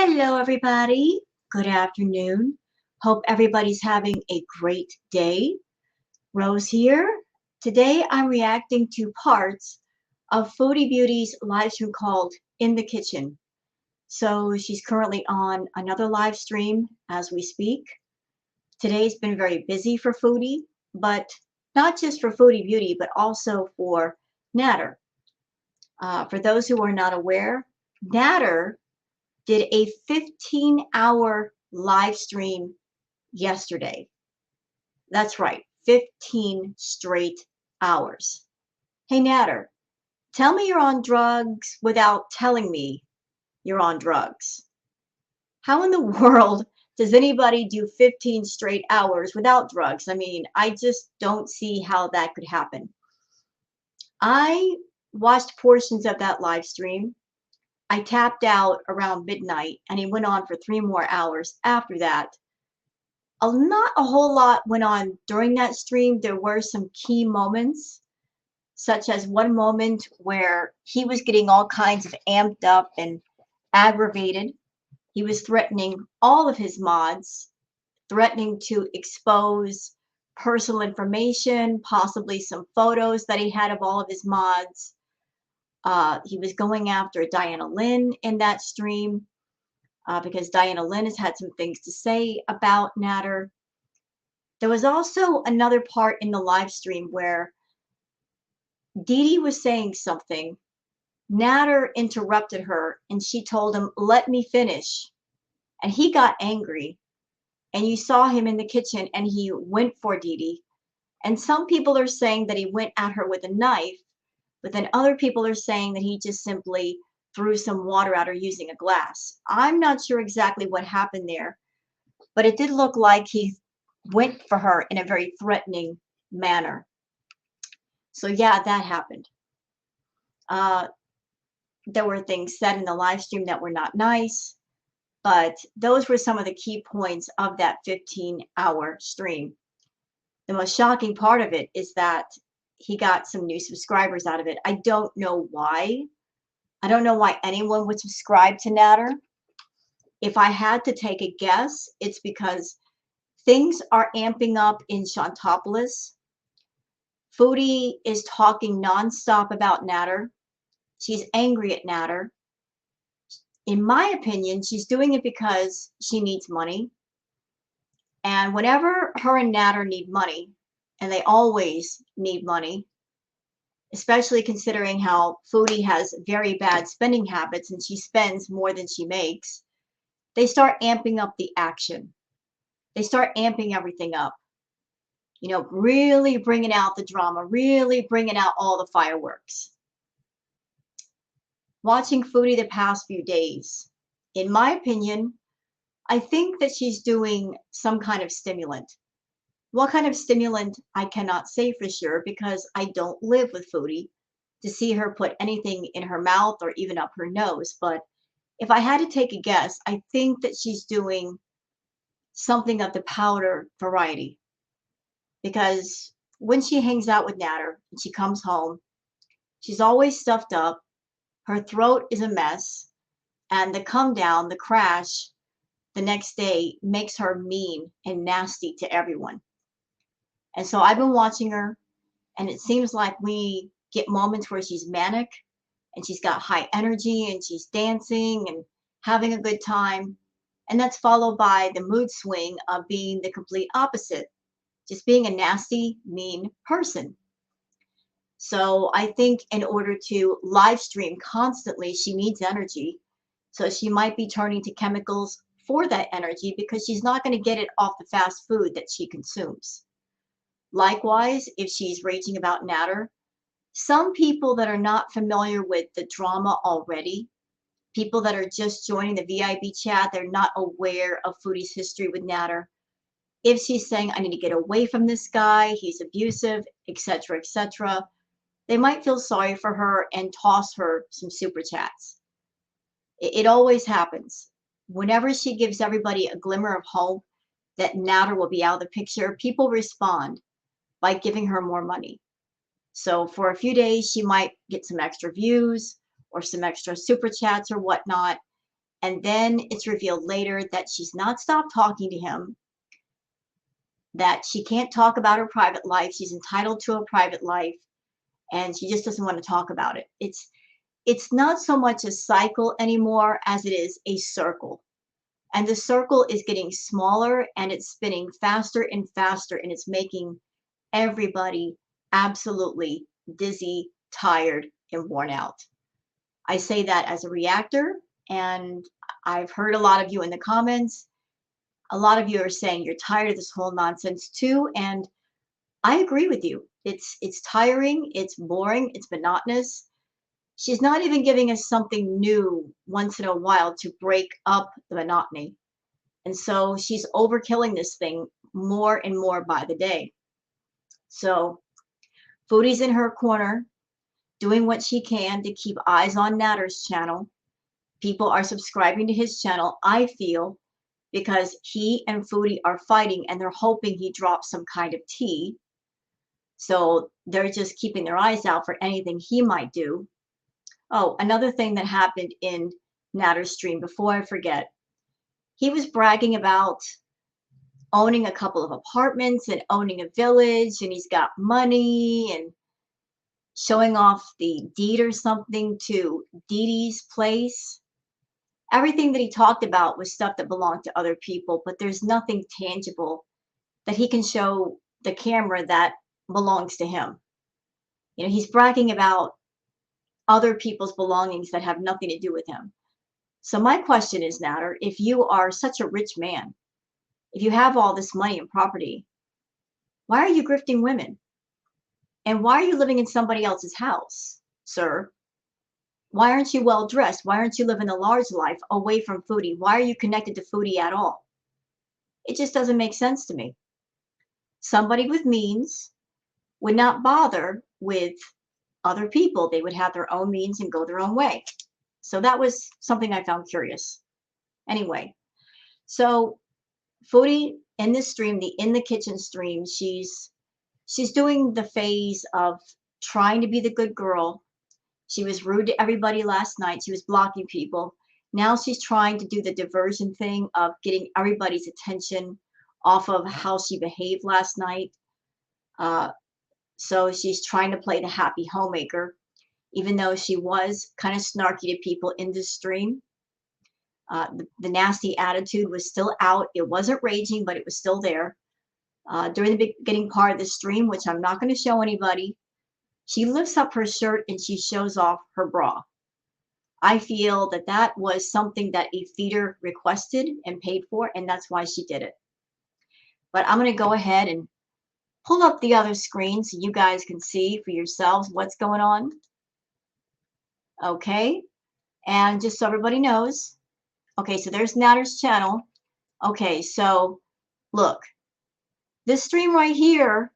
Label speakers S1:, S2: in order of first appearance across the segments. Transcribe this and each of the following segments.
S1: Hello, everybody. Good afternoon. Hope everybody's having a great day. Rose here. Today I'm reacting to parts of Foodie Beauty's live stream called In the Kitchen. So she's currently on another live stream as we speak. Today's been very busy for Foodie, but not just for Foodie Beauty, but also for Natter. For those who are not aware, Natter did a 15-hour live stream yesterday. That's right, 15 straight hours. Hey, Natter, tell me you're on drugs without telling me you're on drugs. How in the world does anybody do 15 straight hours without drugs? I mean, I just don't see how that could happen. I watched portions of that live stream. I tapped out around midnight and he went on for 3 more hours after that. Not a whole lot went on during that stream. There were some key moments, such as one moment where he was getting all kinds of amped up and aggravated. He was threatening all of his mods, threatening to expose personal information, possibly some photos that he had of all of his mods. He was going after Diana Lynn in that stream because Diana Lynn has had some things to say about Natter. There was also another part in the live stream where Dede was saying something. Natter interrupted her and she told him, "Let me finish." And he got angry. And you saw him in the kitchen and he went for Dede. And some people are saying that he went at her with a knife, but then other people are saying that he just simply threw some water at her using a glass. I'm not sure exactly what happened there, but it did look like he went for her in a very threatening manner. So yeah, that happened. There were things said in the live stream that were not nice, but those were some of the key points of that 15-hour stream. The most shocking part of it is that he got some new subscribers out of it. I don't know why. I don't know why anyone would subscribe to Natter. If I had to take a guess, it's because things are amping up in Chantopolis. Foodie is talking nonstop about Natter. She's angry at Natter. In my opinion, she's doing it because she needs money. And whenever her and Natter need money, and they always need money, especially considering how Foodie has very bad spending habits and she spends more than she makes, they start amping up the action. They start amping everything up. You know, really bringing out the drama, really bringing out all the fireworks. Watching Foodie the past few days, in my opinion, I think that she's doing some kind of stimulant. What kind of stimulant, I cannot say for sure because I don't live with Foodie to see her put anything in her mouth or even up her nose. But if I had to take a guess, I think that she's doing something of the powder variety. Because when she hangs out with Natter and she comes home, she's always stuffed up. Her throat is a mess. And the come down, the crash, the next day makes her mean and nasty to everyone. And so I've been watching her, and it seems like we get moments where she's manic and she's got high energy and she's dancing and having a good time. And that's followed by the mood swing of being the complete opposite, just being a nasty, mean person. So I think in order to live stream constantly, she needs energy. So she might be turning to chemicals for that energy because she's not going to get it off the fast food that she consumes. Likewise, if she's raging about Natter, some people that are not familiar with the drama already, people that are just joining the VIP chat, they're not aware of Foodie's history with Natter. If she's saying, "I need to get away from this guy, he's abusive," etc., they might feel sorry for her and toss her some super chats. It always happens. Whenever she gives everybody a glimmer of hope that Natter will be out of the picture, people respond by giving her more money. So for a few days, she might get some extra views or some extra super chats or whatnot. And then it's revealed later that she's not stopped talking to him, that she can't talk about her private life. She's entitled to a private life, and she just doesn't want to talk about it. It's not so much a cycle anymore as it is a circle. And the circle is getting smaller and it's spinning faster and faster, and it's making everybody absolutely dizzy, tired, and worn out. I say that as a reactor, and I've heard a lot of you in the comments. A lot of you are saying you're tired of this whole nonsense too, and I agree with you. It's tiring, it's boring, it's monotonous. She's not even giving us something new once in a while to break up the monotony. And so she's overkilling this thing more and more by the day. So Foodie's in her corner, doing what she can to keep eyes on Natter's channel. People are subscribing to his channel, I feel, because he and Foodie are fighting and they're hoping he drops some kind of tea. So they're just keeping their eyes out for anything he might do. Oh, another thing that happened in Natter's stream, before I forget, he was bragging about owning a couple of apartments and owning a village, and he's got money, and showing off the deed or something to Didi's place. Everything that he talked about was stuff that belonged to other people, but there's nothing tangible that he can show the camera that belongs to him. You know, he's bragging about other people's belongings that have nothing to do with him. So my question is, Natter, if you are such a rich man, if you have all this money and property, why are you grifting women? And why are you living in somebody else's house, sir? Why aren't you well dressed? Why aren't you living a large life away from Foodie? Why are you connected to Foodie at all? It just doesn't make sense to me. Somebody with means would not bother with other people. They would have their own means and go their own way. So that was something I found curious. Anyway, so Foodie in this stream, the In the Kitchen stream, she's doing the phase of trying to be the good girl. She was rude to everybody last night. She was blocking people. Now she's trying to do the diversion thing of getting everybody's attention off of how she behaved last night. So she's trying to play the happy homemaker, even though she was kind of snarky to people in this stream. The nasty attitude was still out. It wasn't raging, but it was still there. During the beginning part of the stream, which I'm not going to show anybody, she lifts up her shirt and she shows off her bra. I feel that that was something that a feeder requested and paid for, and that's why she did it. But I'm going to go ahead and pull up the other screen so you guys can see for yourselves what's going on. Okay, and just so everybody knows, okay, so there's Natter's channel. Okay, so look, this stream right here,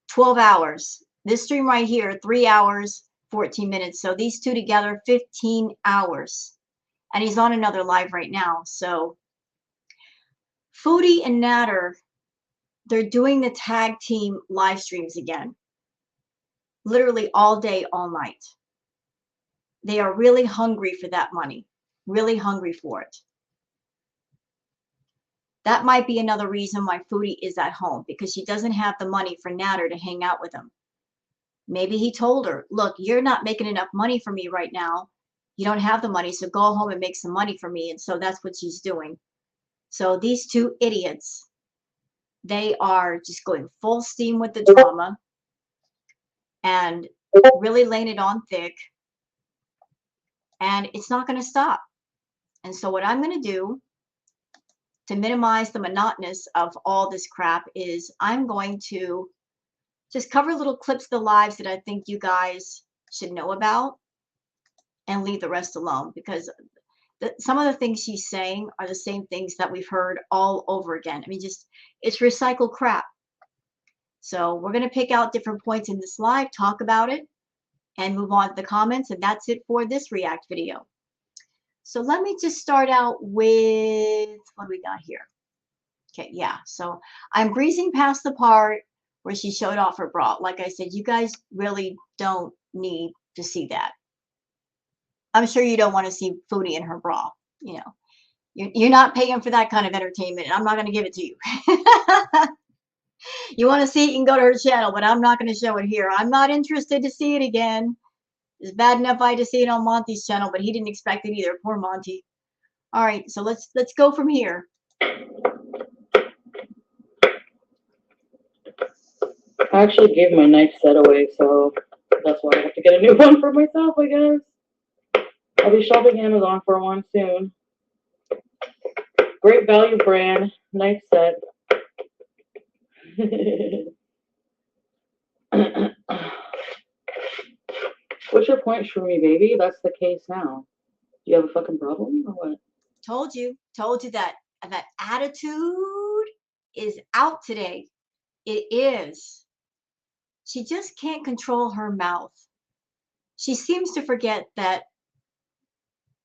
S1: 12 hours. This stream right here, 3 hours, 14 minutes. So these two together, 15 hours. And he's on another live right now. So Foodie and Natter, they're doing the tag team live streams again. Literally all day, all night. They are really hungry for that money. Really hungry for it. That might be another reason why Foodie is at home, because she doesn't have the money for Natter to hang out with him. Maybe he told her, look, you're not making enough money for me right now. You don't have the money, so go home and make some money for me. And so that's what she's doing. So these two idiots, they are just going full steam with the drama and really laying it on thick. And it's not going to stop. And so what I'm going to do to minimize the monotonous of all this crap is I'm going to just cover little clips of the lives that I think you guys should know about and leave the rest alone, because some of the things she's saying are the same things that we've heard all over again. I mean, just it's recycled crap. So we're going to pick out different points in this live, talk about it, and move on to the comments. And that's it for this React video. So let me just start out with what do we got here? Okay, yeah. So I'm breezing past the part where she showed off her bra. Like I said, you guys really don't need to see that. I'm sure you don't want to see Foodie in her bra. You know, you're not paying for that kind of entertainment. And I'm not going to give it to you. You want to see it, you can go to her channel, but I'm not going to show it here. I'm not interested to see it again. It's bad enough I had to see it on Monty's channel, but he didn't expect it either. Poor Monty. All right, so let's go from here.
S2: I actually gave my knife set away, so that's why I have to get a new one for myself, I guess. I'll be shopping Amazon for one soon. Great value brand, knife set. What's your point, Shroomy baby? That's the case now. Do you have a fucking problem or what?
S1: Told you that attitude is out today. It is. She just can't control her mouth. She seems to forget that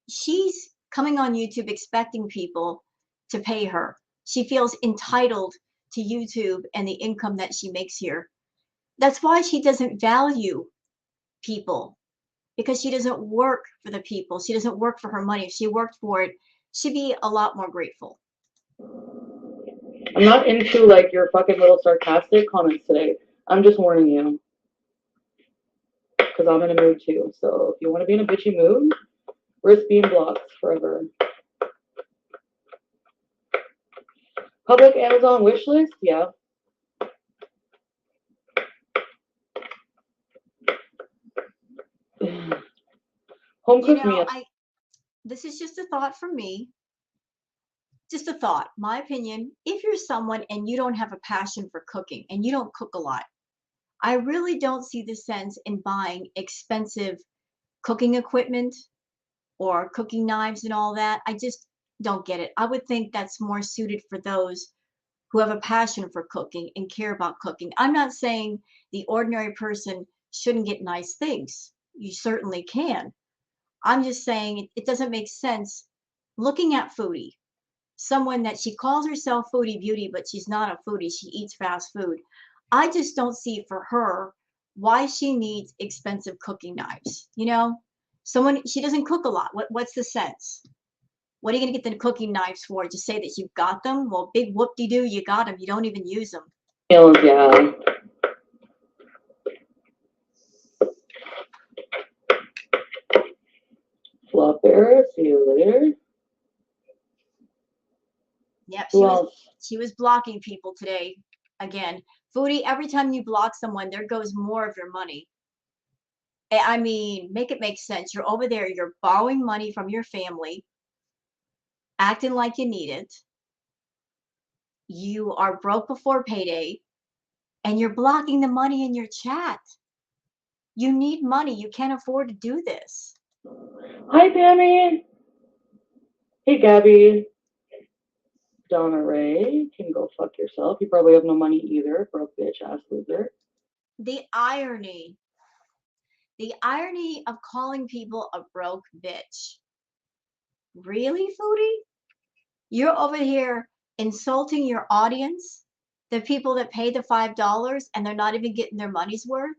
S1: she's coming on YouTube expecting people to pay her. She feels entitled to YouTube and the income that she makes here. That's why she doesn't value people, because she doesn't work for the people. She doesn't work for her money. If she worked for it, she'd be a lot more grateful.
S2: I'm not into like your fucking little sarcastic comments today. I'm just warning you. Because I'm in a mood too. So if you want to be in a bitchy mood, risk being blocked forever. Public Amazon wish list? Yeah. Home cooked meal.
S1: This is just a thought from me. Just a thought, my opinion. If you're someone and you don't have a passion for cooking and you don't cook a lot, I really don't see the sense in buying expensive cooking equipment or cooking knives and all that. I just don't get it. I would think that's more suited for those who have a passion for cooking and care about cooking. I'm not saying the ordinary person shouldn't get nice things. You certainly can. I'm just saying it doesn't make sense looking at Foodie, someone that she calls herself Foodie Beauty, but she's not a foodie. She eats fast food. I just don't see for her why she needs expensive cooking knives. You know, she doesn't cook a lot. What's the sense? What are you going to get the cooking knives for? Just say that you've got them? Well, big whoop-de-doo, you got them. You don't even use them.
S2: Yeah. Flop bear, see you later.
S1: Yep, she was blocking people today. Again, Foodie, every time you block someone, there goes more of your money. I mean, make it make sense. You're over there, you're borrowing money from your family, acting like you need it. You are broke before payday, and you're blocking the money in your chat. You need money. You can't afford to do this.
S2: Hi, Tammy. Hey, Gabby. Donna Ray, can go fuck yourself. You probably have no money either, broke bitch ass loser.
S1: The irony of calling people a broke bitch. Really, Foodie? You're over here insulting your audience, the people that pay the $5 and they're not even getting their money's worth?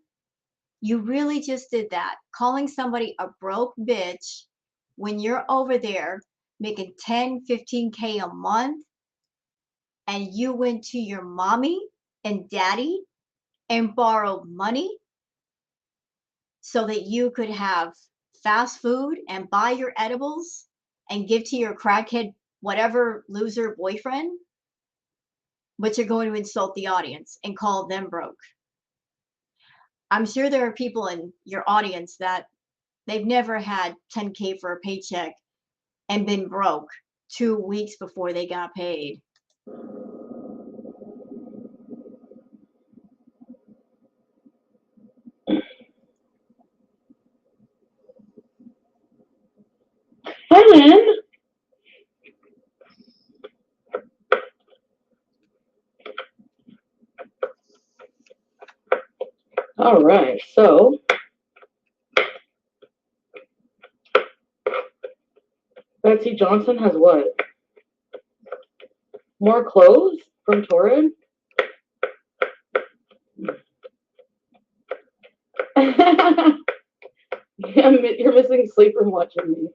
S1: You really just did that, calling somebody a broke bitch when you're over there making 10, 15K a month, and you went to your mommy and daddy and borrowed money so that you could have fast food and buy your edibles and give to your crackhead, whatever loser boyfriend, but you're going to insult the audience and call them broke. I'm sure there are people in your audience that they've never had 10K for a paycheck and been broke 2 weeks before they got paid.
S2: Hi, Lynn. All right, so Betsy Johnson has what? More clothes from Torrid? You're missing sleep from watching me.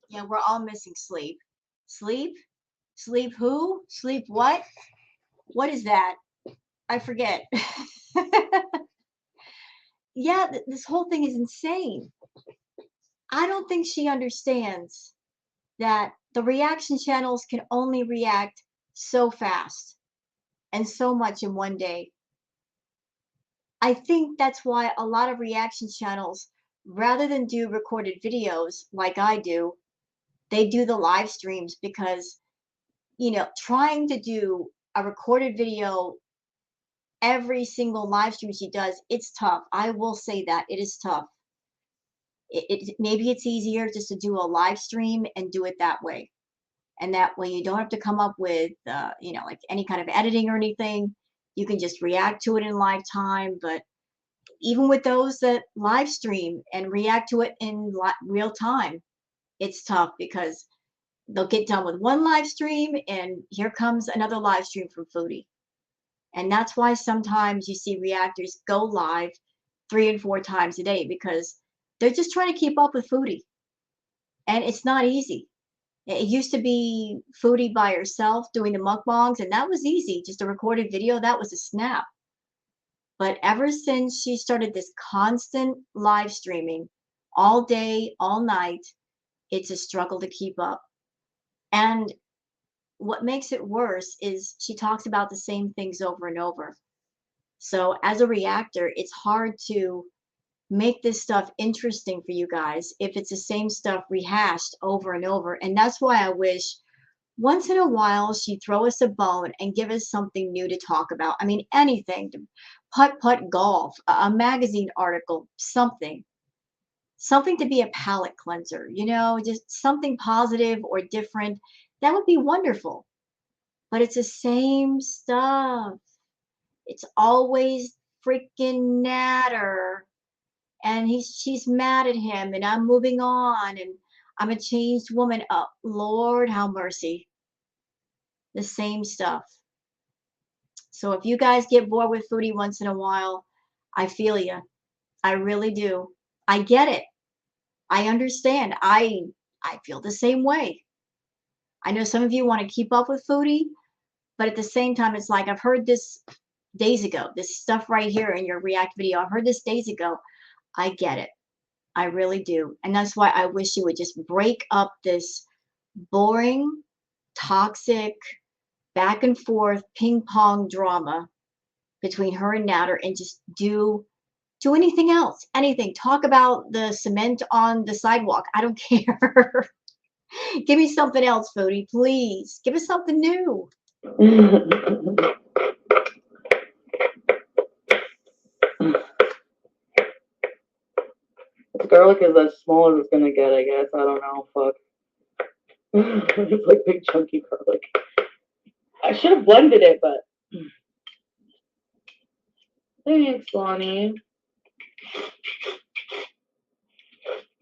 S1: Yeah, we're all missing sleep. Sleep? Sleep who? Sleep what? What is that? I forget. Yeah, this whole thing is insane. I don't think she understands that the reaction channels can only react so fast and so much in one day. I think that's why a lot of reaction channels, rather than do recorded videos like I do, they do the live streams because, trying to do a recorded video every single live stream she does, it's tough. I will say that it is tough. Maybe it's easier just to do a live stream and do it that way. And that way you don't have to come up with, like any kind of editing or anything. You can just react to it in live time. But even with those that live stream and react to it in real time, it's tough because they'll get done with one live stream and here comes another live stream from Foodie. And that's why sometimes you see reactors go live 3 and 4 times a day because they're just trying to keep up with Foodie. And it's not easy. It used to be Foodie by herself doing the mukbangs, and that was easy. Just a recorded video, that was a snap. But ever since she started this constant live streaming all day, all night, it's a struggle to keep up. And what makes it worse is she talks about the same things over and over. So as a reactor, it's hard to make this stuff interesting for you guys if it's the same stuff rehashed over and over. And that's why I wish once in a while she'd throw us a bone and give us something new to talk about. I mean, anything, putt golf, a magazine article, something to be a palate cleanser, just something positive or different. That would be wonderful. But it's the same stuff. It's always freaking natter. And she's mad at him, and I'm moving on, and I'm a changed woman. Oh, Lord, have mercy. The same stuff. So if you guys get bored with Foodie once in a while, I feel you. I really do. I get it. I understand. I feel the same way. I know some of you want to keep up with Foodie, but at the same time, it's like I've heard this days ago. This stuff right here in your React video, I heard this days ago. I get it. I really do. And that's why I wish you would just break up this boring, toxic, back and forth ping pong drama between her and Natter and just do anything else. Anything. Talk about the cement on the sidewalk. I don't care. Give me something else, Foodie, please. Give us something new.
S2: This garlic is as small as it's gonna get, I guess. I don't know. Fuck. It's like big chunky garlic. I should have blended it, but thanks, Lonnie.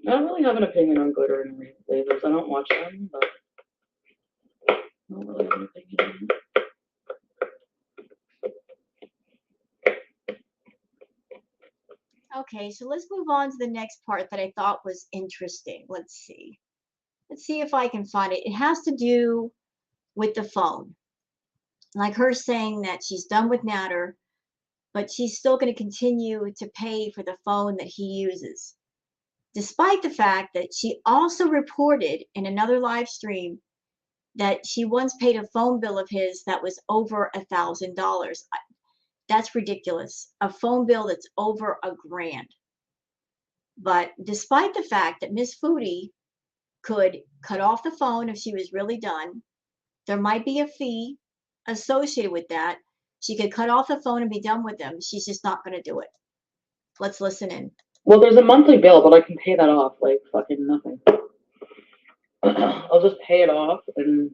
S2: I don't really have an opinion on glitter and flavors. I don't watch them, but I don't really have an opinion on them.
S1: Okay, so let's move on to the next part that I thought was interesting. Let's see. Let's see if I can find it. It has to do with the phone. Like her saying that she's done with Natter, but she's still going to continue to pay for the phone that he uses. Despite the fact that she also reported in another live stream that she once paid a phone bill of his that was over $1,000. That's ridiculous. A phone bill that's over $1,000. But despite the fact that Miss Foodie could cut off the phone if she was really done, there might be a fee associated with that. She could cut off the phone and be done with them. She's just not going to do it. Let's listen in.
S2: Well, there's a monthly bill, but I can pay that off like fucking nothing. I'll just pay it off and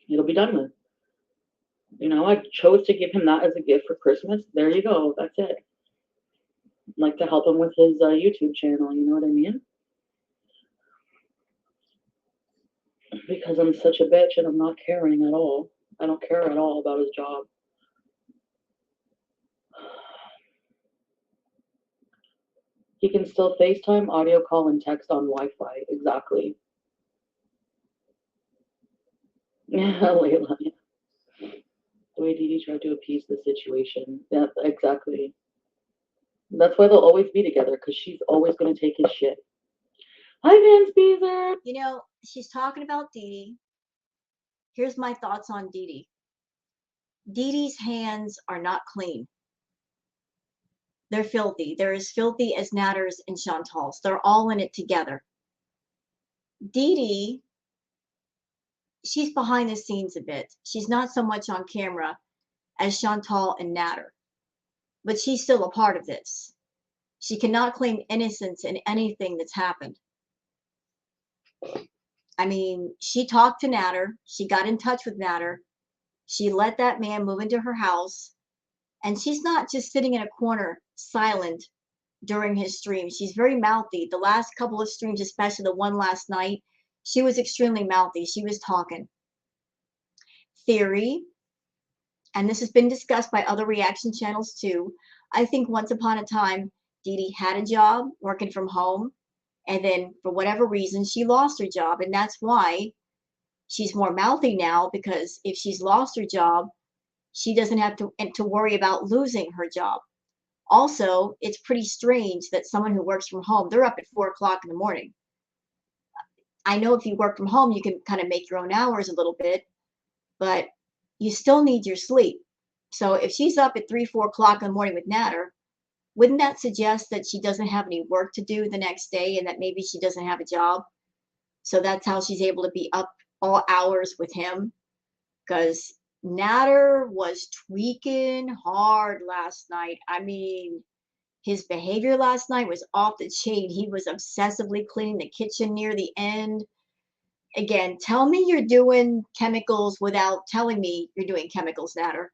S2: it'll be done with. I chose to give him that as a gift for Christmas. There you go. That's it. I'd like to help him with his YouTube channel. You know what I mean? Because I'm such a bitch and I'm not caring at all. I don't care at all about his job. He can still FaceTime, audio call, and text on Wi-Fi. Exactly. Yeah, Layla. The way Didi tried to appease the situation. Yeah, exactly. That's why they'll always be together, because she's always going to take his shit. Hi, Vance Beezer.
S1: You know, she's talking about Dede. Here's my thoughts on Dede. Dede's hands are not clean. They're filthy. They're as filthy as Natter's and Chantal's. They're all in it together. Dede, she's behind the scenes a bit. She's not so much on camera as Chantal and Natter, but she's still a part of this. She cannot claim innocence in anything that's happened. I mean, she talked to Natter. She got in touch with Natter. She let that man move into her house. And she's not just sitting in a corner silent during his stream. She's very mouthy. The last couple of streams, especially the one last night, she was extremely mouthy. She was talking. Theory, and this has been discussed by other reaction channels too. I think once upon a time, Dede had a job working from home. And then for whatever reason, she lost her job. And that's why she's more mouthy now, because if she's lost her job, she doesn't have to worry about losing her job. Also, it's pretty strange that someone who works from home, they're up at 4 o'clock in the morning. I know if you work from home, you can kind of make your own hours a little bit, but you still need your sleep. So if she's up at 3, 4 o'clock in the morning with Natter, wouldn't that suggest that she doesn't have any work to do the next day and that maybe she doesn't have a job? So that's how she's able to be up all hours with him, because Natter was tweaking hard last night. I mean, his behavior last night was off the chain. He was obsessively cleaning the kitchen near the end. Again, tell me you're doing chemicals without telling me you're doing chemicals, Natter.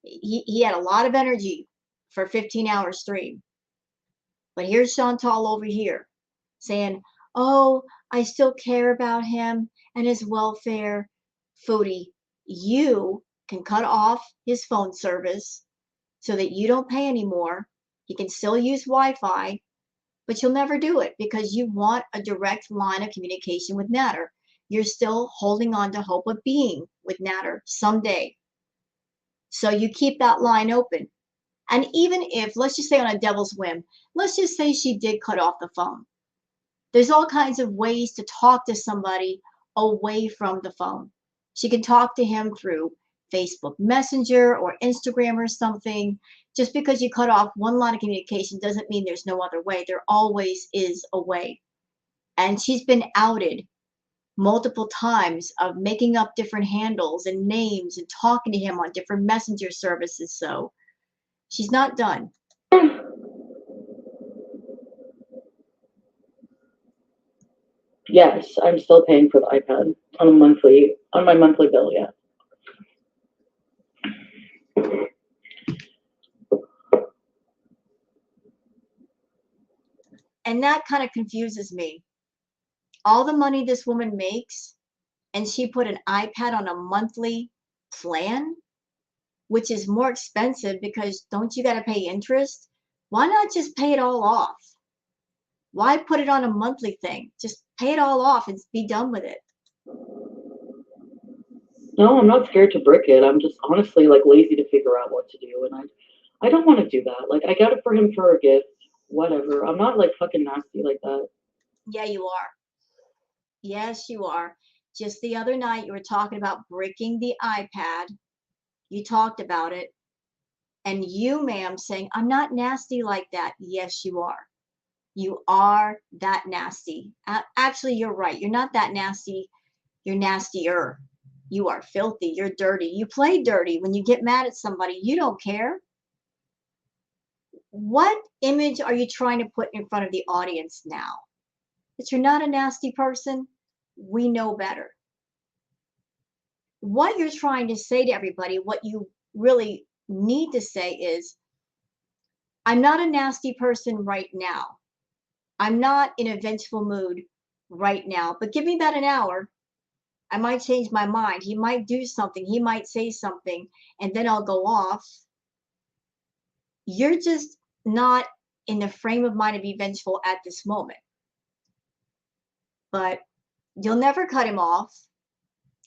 S1: He had a lot of energy for a 15-hour stream. But here's Chantal over here saying, oh, I still care about him and his welfare. Foodie, you can cut off his phone service so that you don't pay anymore. He can still use Wi-Fi, but you'll never do it because you want a direct line of communication with Natter. You're still holding on to hope of being with Natter someday. So you keep that line open. And even if, let's just say on a devil's whim, let's just say she did cut off the phone. There's all kinds of ways to talk to somebody away from the phone. She can talk to him through Facebook Messenger or Instagram or something. Just because you cut off one line of communication doesn't mean there's no other way. There always is a way. And she's been outed multiple times of making up different handles and names and talking to him on different messenger services. So she's not done.
S2: Yes, I'm still paying for the iPad on my monthly bill, yeah.
S1: And that kind of confuses me. All the money this woman makes, and she put an iPad on a monthly plan, which is more expensive because don't you got to pay interest? Why not just pay it all off? Why put it on a monthly thing? Just pay it all off and be done with it.
S2: No, I'm not scared to brick it. I'm just honestly like lazy to figure out what to do, and I don't want to do that. Like I got it for him for a gift, whatever. I'm not like fucking nasty like that.
S1: Yeah, you are. Yes, you are. Just the other night, you were talking about bricking the iPad. You talked about it. And you, ma'am, saying, I'm not nasty like that. Yes, you are. You are that nasty. Actually, you're right. You're not that nasty. You're nastier. You are filthy. You're dirty. You play dirty. When you get mad at somebody, you don't care. What image are you trying to put in front of the audience now? That you're not a nasty person? We know better. What you're trying to say to everybody, what you really need to say is, I'm not a nasty person right now. I'm not in a vengeful mood right now, but give me about an hour. I might change my mind. He might do something. He might say something, and then I'll go off. You're just not in the frame of mind to be vengeful at this moment. But you'll never cut him off.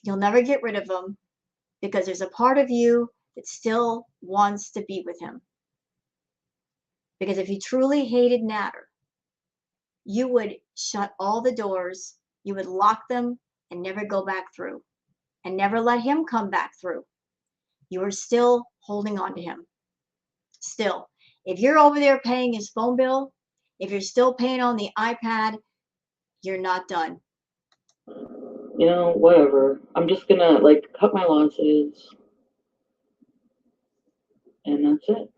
S1: You'll never get rid of him because there's a part of you that still wants to be with him. Because if you truly hated Natter, you would shut all the doors, you would lock them and never go back through and never let him come back through. You are still holding on to him. Still, if you're over there paying his phone bill, if you're still paying on the iPad, you're not done.
S2: You know, whatever. I'm just gonna like cut my losses, and that's it.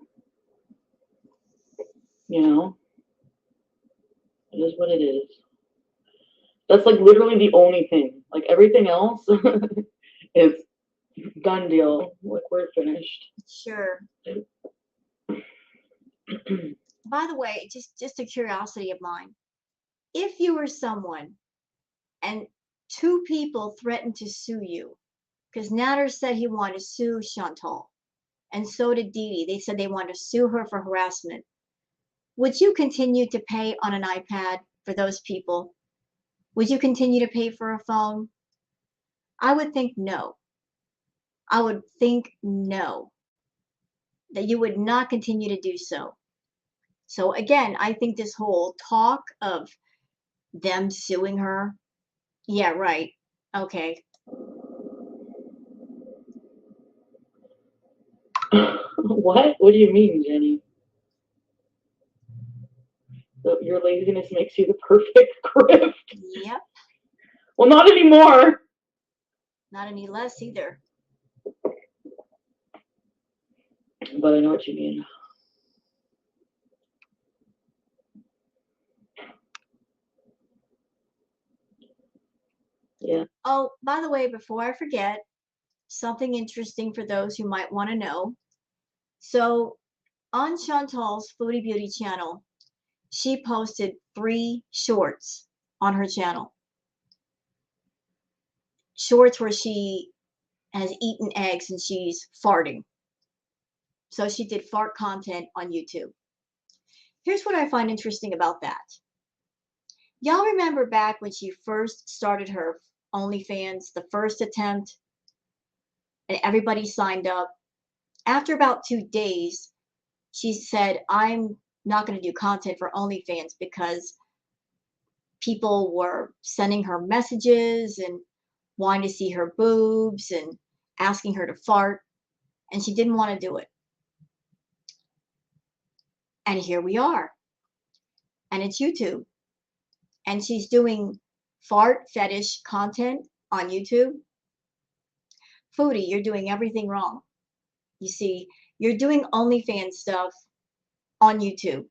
S2: You know, it is what it is. That's like literally the only thing. Like everything else is done deal. Like we're finished.
S1: Sure. By the way, just a curiosity of mine. If you were someone and two people threatened to sue you, because Natter said he wanted to sue Chantal, and so did Dede. They said they wanted to sue her for harassment. Would you continue to pay on an iPad for those people? Would you continue to pay for a phone? I would think no. I would think no, that you would not continue to do so. So again, I think this whole talk of them suing her, yeah, right. Okay.
S2: What? What do you mean, Jenny? Your laziness makes you the perfect grift.
S1: Yep.
S2: Well, not anymore.
S1: Not any less either.
S2: But I know what you mean. Yeah.
S1: Oh, by the way, before I forget, something interesting for those who might want to know. So on Chantal's Foodie Beauty channel, she posted 3 shorts on her channel. Shorts where she has eaten eggs and she's farting. So she did fart content on YouTube. Here's what I find interesting about that. Y'all remember back when she first started her OnlyFans, the first attempt, and everybody signed up. After about 2 days, she said, I'm not going to do content for OnlyFans because people were sending her messages and wanting to see her boobs and asking her to fart, and she didn't want to do it. And here we are. And it's YouTube. And she's doing fart fetish content on YouTube. Foodie, you're doing everything wrong. You see, you're doing OnlyFans stuff on YouTube.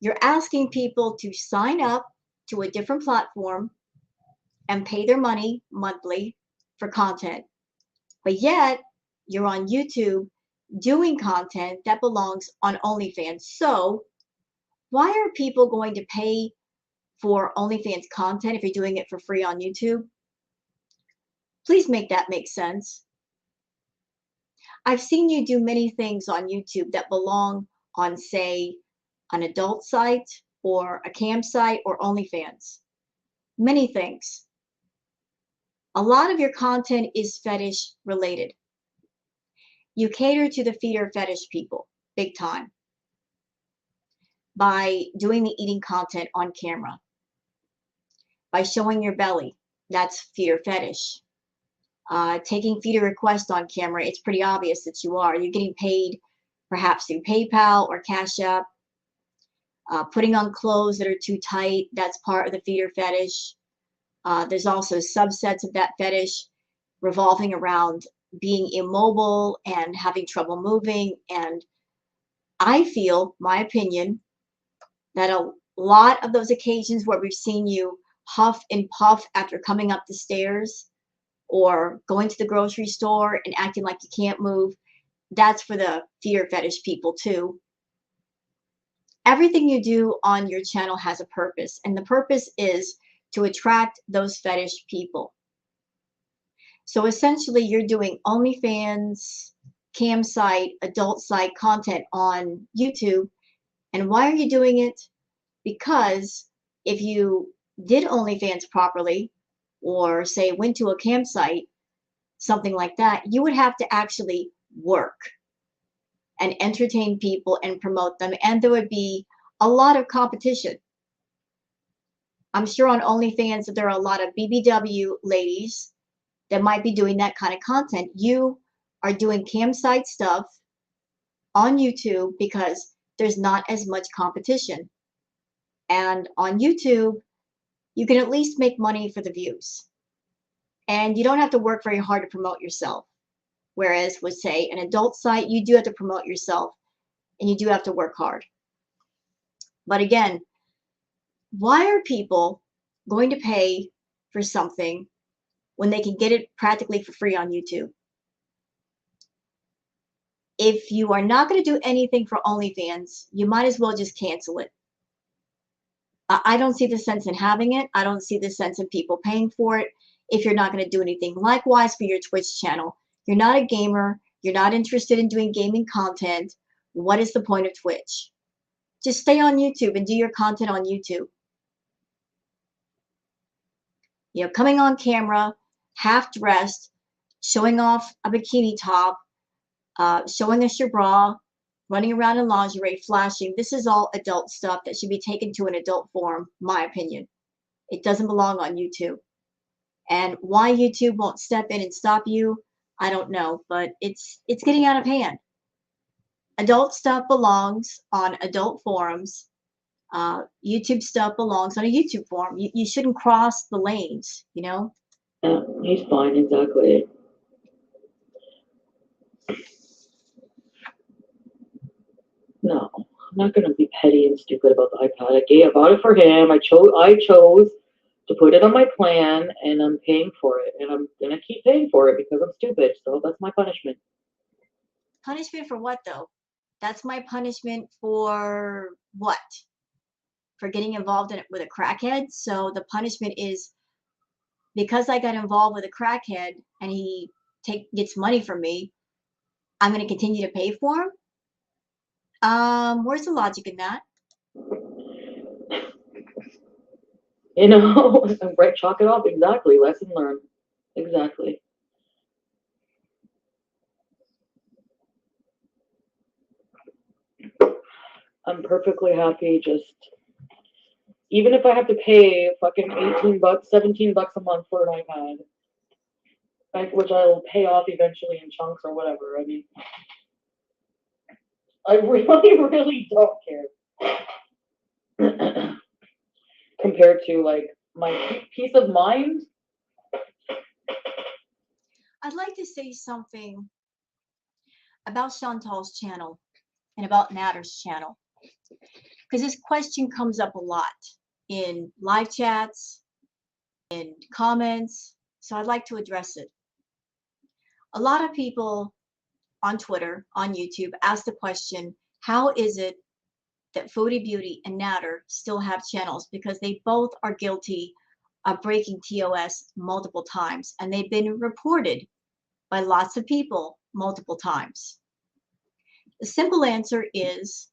S1: You're asking people to sign up to a different platform and pay their money monthly for content. But yet, you're on YouTube doing content that belongs on OnlyFans. So, why are people going to pay for OnlyFans content if you're doing it for free on YouTube? Please make that make sense. I've seen you do many things on YouTube that belong on, say, an adult site or a cam site or OnlyFans. Many things. A lot of your content is fetish related. You cater to the feeder fetish people, big time, by doing the eating content on camera, by showing your belly, that's feeder fetish. Taking feeder requests on camera, it's pretty obvious that you are. You're getting paid perhaps through PayPal or Cash App. Putting on clothes that are too tight, that's part of the feeder fetish. There's also subsets of that fetish revolving around being immobile and having trouble moving. And I feel, my opinion, that a lot of those occasions where we've seen you huff and puff after coming up the stairs or going to the grocery store and acting like you can't move, that's for the feeder fetish people too. Everything you do on your channel has a purpose, and the purpose is to attract those fetish people. So essentially, you're doing OnlyFans, cam site, adult site content on YouTube And why are you doing it? Because if you did OnlyFans properly, or say went to a campsite, something like that, you would have to actually work and entertain people and promote them, and there would be a lot of competition. I'm sure on OnlyFans that there are a lot of BBW ladies that might be doing that kind of content. You are doing campsite stuff on YouTube because there's not as much competition. And on YouTube, you can at least make money for the views. And you don't have to work very hard to promote yourself. Whereas with, say, an adult site, you do have to promote yourself and you do have to work hard. But again, why are people going to pay for something when they can get it practically for free on YouTube? If you are not going to do anything for OnlyFans, you might as well just cancel it. I don't see the sense in having it. I don't see the sense in people paying for it if you're not going to do anything. Likewise for your Twitch channel. You're not a gamer. You're not interested in doing gaming content. What is the point of Twitch? Just stay on YouTube and do your content on YouTube. You know, coming on camera, half dressed, showing off a bikini top, showing us your bra, running around in lingerie, flashing. This is all adult stuff that should be taken to an adult forum, my opinion. It doesn't belong on YouTube. And why YouTube won't step in and stop you, I don't know, but it's getting out of hand. Adult stuff belongs on adult forums. YouTube stuff belongs on a YouTube forum. You shouldn't cross the lanes, you know?
S2: Yeah, he's fine, exactly. No, I'm not gonna be petty and stupid about the iPad. I bought it for him. I chose to put it on my plan, and I'm paying for it, and I'm gonna keep paying for it because I'm stupid. So that's my punishment.
S1: Punishment for what, though? That's my punishment for what? For getting involved in it with a crackhead. So the punishment is because I got involved with a crackhead and he gets money from me, I'm going to continue to pay for him. Where's the logic in that?
S2: You know, right? Chalk it off. Exactly. Lesson learned. Exactly. I'm perfectly happy just, even if I have to pay fucking 18 bucks, 17 bucks a month for an iPad, which I'll pay off eventually in chunks or whatever. I mean, I really, really don't care. Compared to like my peace of mind.
S1: I'd like to say something about Chantal's channel and about Natter's channel, because this question comes up a lot in live chats, in comments, so I'd like to address it. A lot of people on Twitter, on YouTube, ask the question, how is it that Foodie Beauty and Natter still have channels? Because they both are guilty of breaking TOS multiple times, and they've been reported by lots of people multiple times. The simple answer is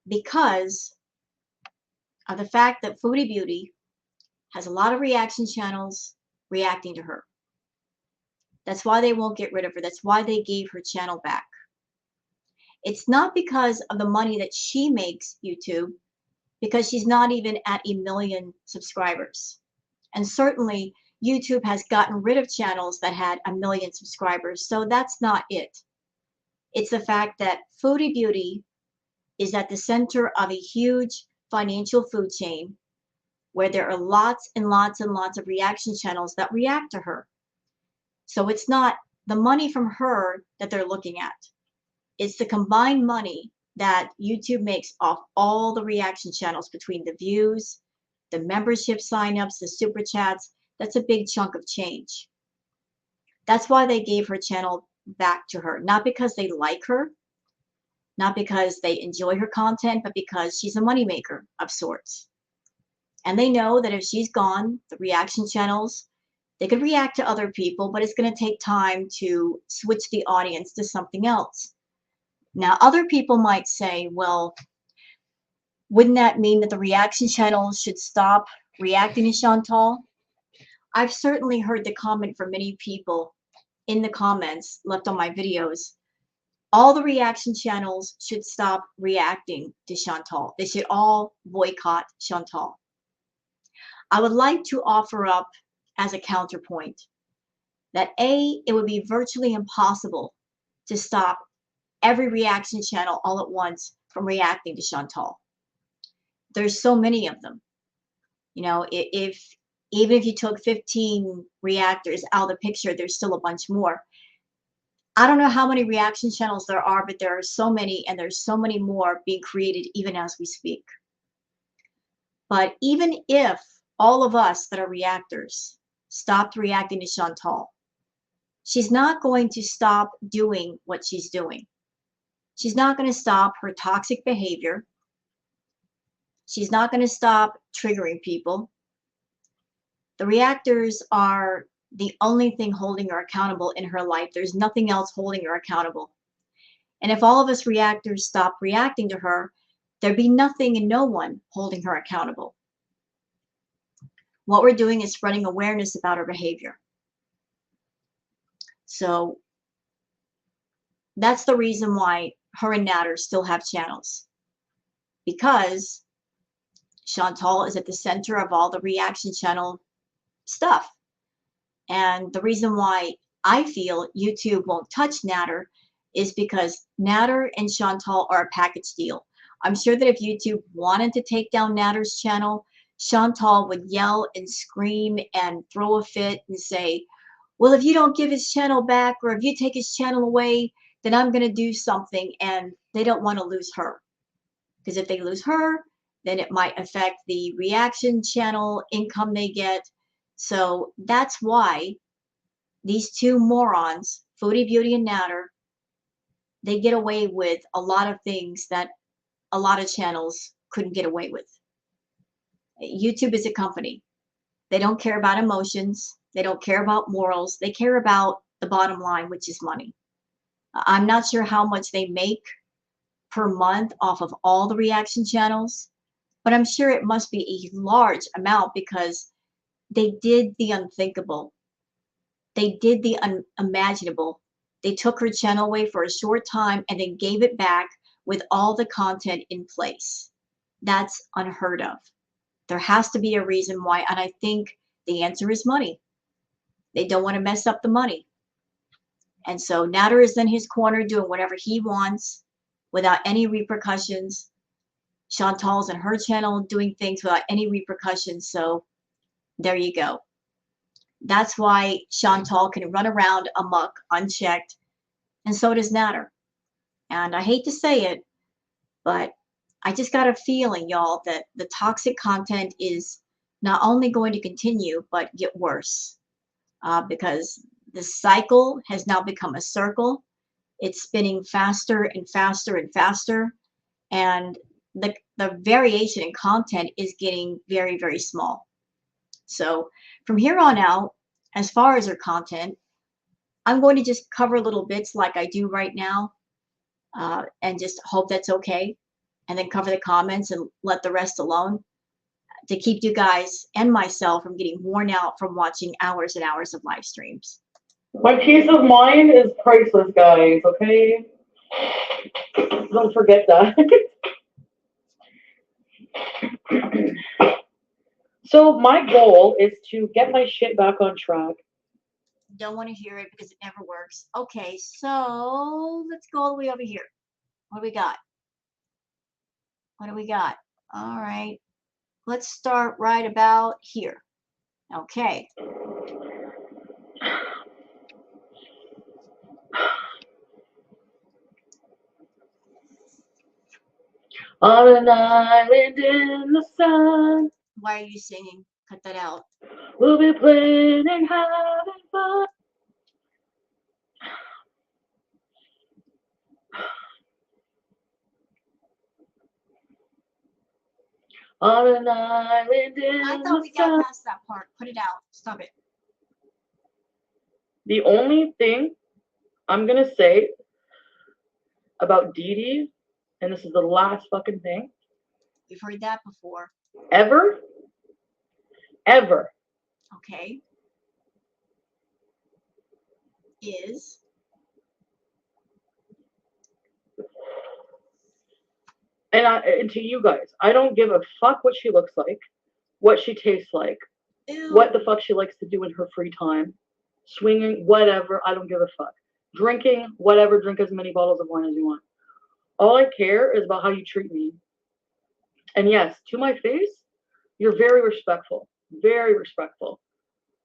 S1: because of the fact that Foodie Beauty has a lot of reaction channels reacting to her. That's why they won't get rid of her. That's why they gave her channel back. It's not because of the money that she makes YouTube, because she's not even at 1 million subscribers. And certainly YouTube has gotten rid of channels that had 1 million subscribers. So that's not it. It's the fact that Foodie Beauty is at the center of a huge financial food chain where there are lots and lots and lots of reaction channels that react to her. So it's not the money from her that they're looking at. It's the combined money that YouTube makes off all the reaction channels, between the views, the membership signups, the super chats. That's a big chunk of change. That's why they gave her channel back to her. Not because they like her, not because they enjoy her content, but because she's a moneymaker of sorts. And they know that if she's gone, the reaction channels, they could react to other people, but it's going to take time to switch the audience to something else. Now, other people might say, well, Wouldn't that mean that the reaction channels should stop reacting to Chantal? I've certainly heard the comment from many people in the comments left on my videos. All the reaction channels should stop reacting to Chantal. They should all boycott Chantal. I would like to offer up as a counterpoint that it would be virtually impossible to stop every reaction channel all at once from reacting to Chantal. There's so many of them. You know, if even if you took 15 reactors out of the picture, there's still a bunch more. I don't know how many reaction channels there are, but there are so many, and there's so many more being created even as we speak. But even if all of us that are reactors stopped reacting to Chantal, she's not going to stop doing what she's doing. She's not going to stop her toxic behavior. She's not going to stop triggering people. The reactors are the only thing holding her accountable in her life. There's nothing else holding her accountable. And if all of us reactors stop reacting to her, there'd be nothing and no one holding her accountable. What we're doing is spreading awareness about her behavior. So that's the reason why her and Natter still have channels. Because Chantal is at the center of all the reaction channel stuff. And the reason why I feel YouTube won't touch Natter is because Natter and Chantal are a package deal. I'm sure that if YouTube wanted to take down Natter's channel, Chantal would yell and scream and throw a fit and say, well, if you don't give his channel back, or if you take his channel away, then I'm going to do something. And they don't want to lose her. Because if they lose her, then it might affect the reaction channel income they get. So that's why these two morons, Foodie Beauty and Natter, they get away with a lot of things that a lot of channels couldn't get away with. YouTube is a company. They don't care about emotions. They don't care about morals. They care about the bottom line, which is money. I'm not sure how much they make per month off of all the reaction channels, but I'm sure it must be a large amount because they did the unthinkable. They did the unimaginable. They took her channel away for a short time and then gave it back with all the content in place. That's unheard of. There has to be a reason why, and I think the answer is money. They don't want to mess up the money. And so Natter is in his corner doing whatever he wants without any repercussions. Chantal's in her channel doing things without any repercussions. So there you go. That's why Chantal can run around amok unchecked, and so does Natter. And I hate to say it, but I just got a feeling, y'all, that the toxic content is not only going to continue, but get worse. Because the cycle has now become a circle. It's spinning faster and faster and faster. And the variation in content is getting very, very small. So from here on out, as far as her content, I'm going to just cover little bits like I do right now, and just hope that's okay. And then cover the comments and let the rest alone to keep you guys and myself from getting worn out from watching hours and hours of live streams.
S2: My peace of mind is priceless, guys, okay? Don't forget that. So my goal is to get my shit back on track.
S1: Don't want to hear it because it never works. Okay, so let's go all the way over here. What do we got? What do we got? All right. Let's start right about here. Okay.
S2: On an island in the sun.
S1: Why are you singing? Cut that out.
S2: We'll be playing and having fun. On an island in
S1: I thought we got past that part. Put it out. Stop it.
S2: The only thing I'm going to say about Dede, and this is the last fucking thing.
S1: You we've heard that before.
S2: Ever? Ever.
S1: Okay. Is.
S2: And to you guys, I don't give a fuck what she looks like, what she tastes like,
S1: Ew.
S2: what the fuck she likes to do in her free time, swinging, whatever. I don't give a fuck. Drinking, whatever. Drink as many bottles of wine as you want. All I care is about how you treat me. And yes, to my face, you're very respectful. Very respectful.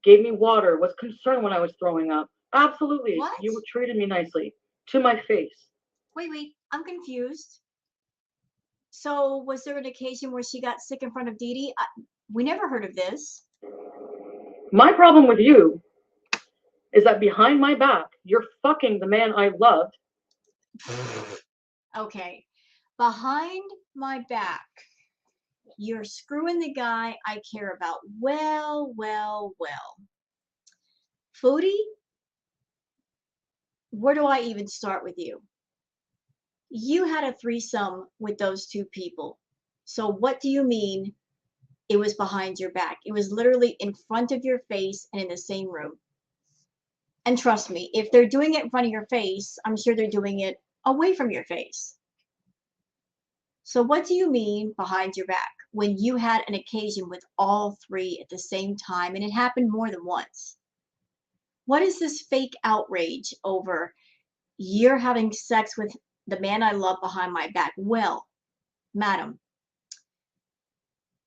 S2: Gave me water, was concerned when I was throwing up. Absolutely.
S1: What?
S2: You treated me nicely. To my face.
S1: Wait, I'm confused. So was there an occasion where she got sick in front of Dede? We never heard of this.
S2: My problem with you is that behind my back, you're fucking the man I loved.
S1: Okay. Behind my back, you're screwing the guy I care about. Well. Foodie, where do I even start with you? You had a threesome with those two people. So what do you mean it was behind your back? It was literally in front of your face and in the same room. And trust me, if they're doing it in front of your face, I'm sure they're doing it away from your face. So what do you mean behind your back when you had an occasion with all three at the same time and it happened more than once? What is this fake outrage over you're having sex with the man I love behind my back? Well, madam,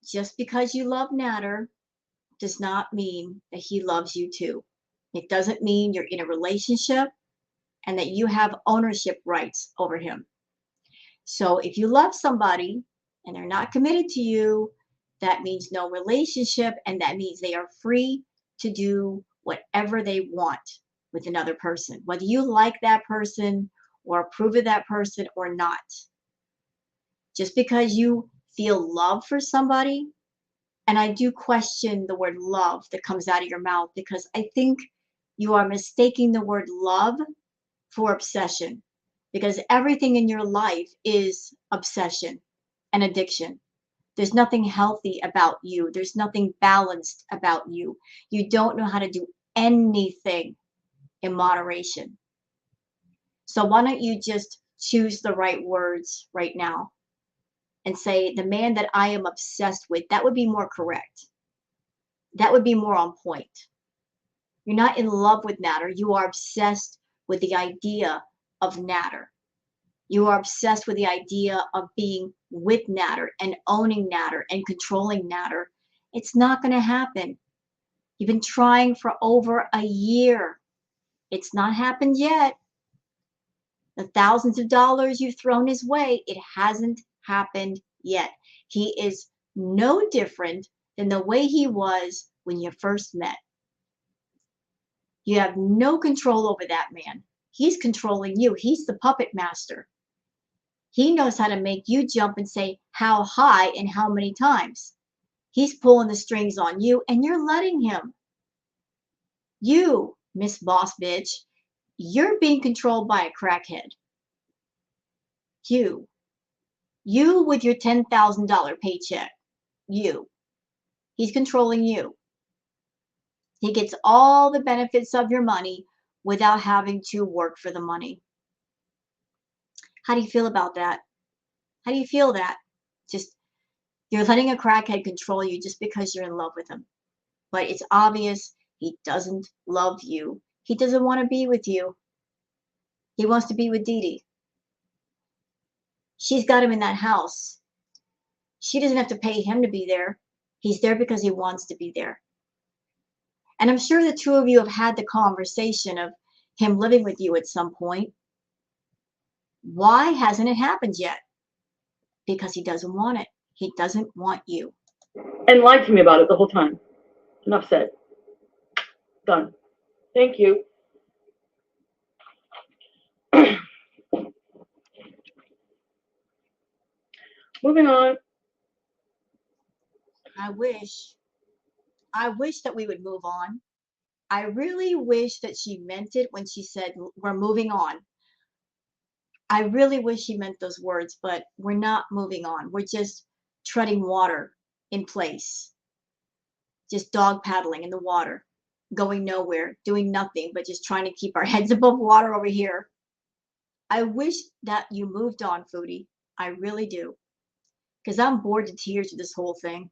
S1: just because you love Natter does not mean that he loves you too. It doesn't mean you're in a relationship and that you have ownership rights over him. So if you love somebody and they're not committed to you, that means no relationship, and that means they are free to do whatever they want with another person, whether you like that person or approve of that person or not. Just because you feel love for somebody, and I do question the word love that comes out of your mouth because I think you are mistaking the word love for obsession, because everything in your life is obsession and addiction. There's nothing healthy about you. There's nothing balanced about you. You don't know how to do anything in moderation. So why don't you just choose the right words right now and say, the man that I am obsessed with? That would be more correct. That would be more on point. You're not in love with Natter. You are obsessed with the idea of Natter. You are obsessed with the idea of being with Natter and owning Natter and controlling Natter. It's not going to happen. You've been trying for over a year. It's not happened yet. The thousands of dollars you've thrown his way, it hasn't happened yet. He is no different than the way he was when you first met. You have no control over that man. He's controlling you. He's the puppet master. He knows how to make you jump and say how high and how many times. He's pulling the strings on you and you're letting him. You, Miss Boss Bitch, you're being controlled by a crackhead. You with your $10,000 paycheck. You. He's controlling you. He gets all the benefits of your money without having to work for the money. How do you feel about that? How do you feel that? Just, you're letting a crackhead control you just because you're in love with him. But it's obvious he doesn't love you. He doesn't want to be with you. He wants to be with Dede. She's got him in that house. She doesn't have to pay him to be there. He's there because he wants to be there. And I'm sure the two of you have had the conversation of him living with you at some point. Why hasn't it happened yet? Because he doesn't want it. He doesn't want you.
S2: And lied to me about it the whole time. Enough said. Done. Thank you. Moving on.
S1: I wish that we would move on. I really wish that she meant it when she said we're moving on. I really wish she meant those words, but we're not moving on. We're just treading water in place, just dog paddling in the water, going nowhere, doing nothing, but just trying to keep our heads above water over here. I wish that you moved on, Foodie. I really do. Because I'm bored to tears with this whole thing.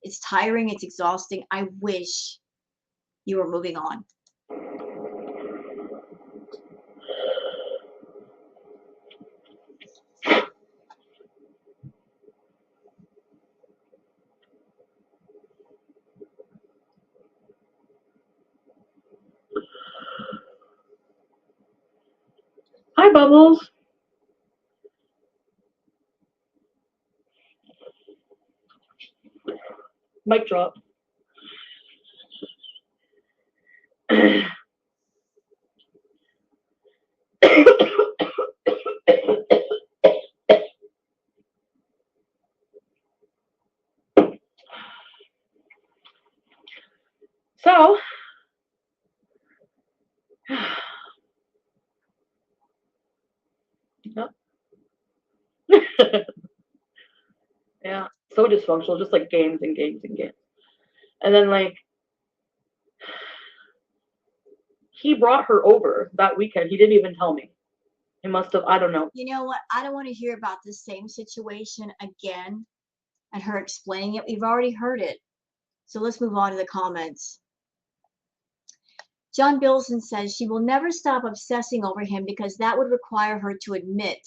S1: It's tiring. It's exhausting. I wish you were moving on.
S2: Hi, Bubbles. Mic drop. So, yeah, so dysfunctional, just like games and games and games. And then, like, he brought her over that weekend. He didn't even tell me. He must have, I don't know.
S1: You know what? I don't want to hear about the same situation again and her explaining it. We've already heard it. So let's move on to the comments. John Bilson says she will never stop obsessing over him because that would require her to admit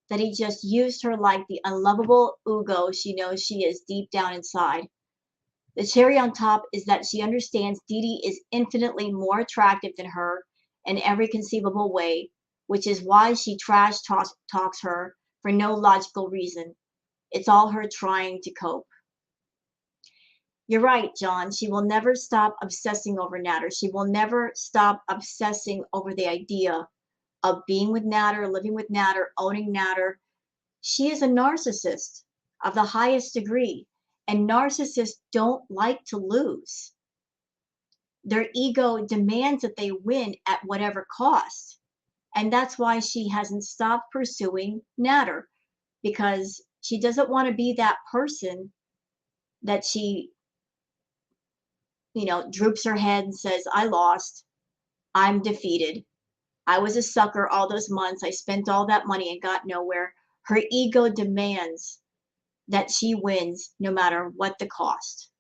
S1: that he just used her like the unlovable Ugo she knows she is deep down inside. The cherry on top is that she understands Dede is infinitely more attractive than her in every conceivable way, which is why she trash talks her for no logical reason. It's all her trying to cope. You're right, John. She will never stop obsessing over Natter. She will never stop obsessing over the idea of being with Natter, living with Natter, owning Natter. She is a narcissist of the highest degree, and narcissists don't like to lose. Their ego demands that they win at whatever cost. And that's why she hasn't stopped pursuing Natter, because she doesn't want to be that person that she, droops her head and says, I lost. I'm defeated. I was a sucker all those months. I spent all that money and got nowhere. Her ego demands that she wins no matter what the cost.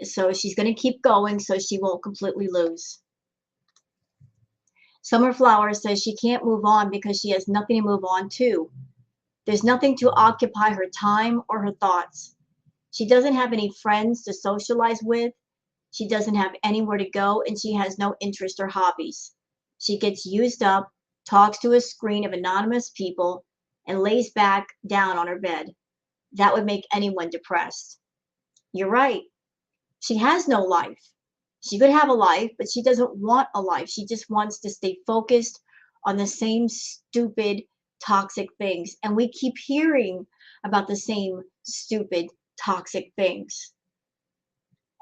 S1: So she's going to keep going so she won't completely lose. Summer Flower says she can't move on because she has nothing to move on to. There's nothing to occupy her time or her thoughts. She doesn't have any friends to socialize with. She doesn't have anywhere to go, and she has no interest or hobbies. She gets used up, talks to a screen of anonymous people, and lays back down on her bed. That would make anyone depressed. You're right. She has no life. She could have a life, but she doesn't want a life. She just wants to stay focused on the same stupid, toxic things. And we keep hearing about the same stupid, toxic things.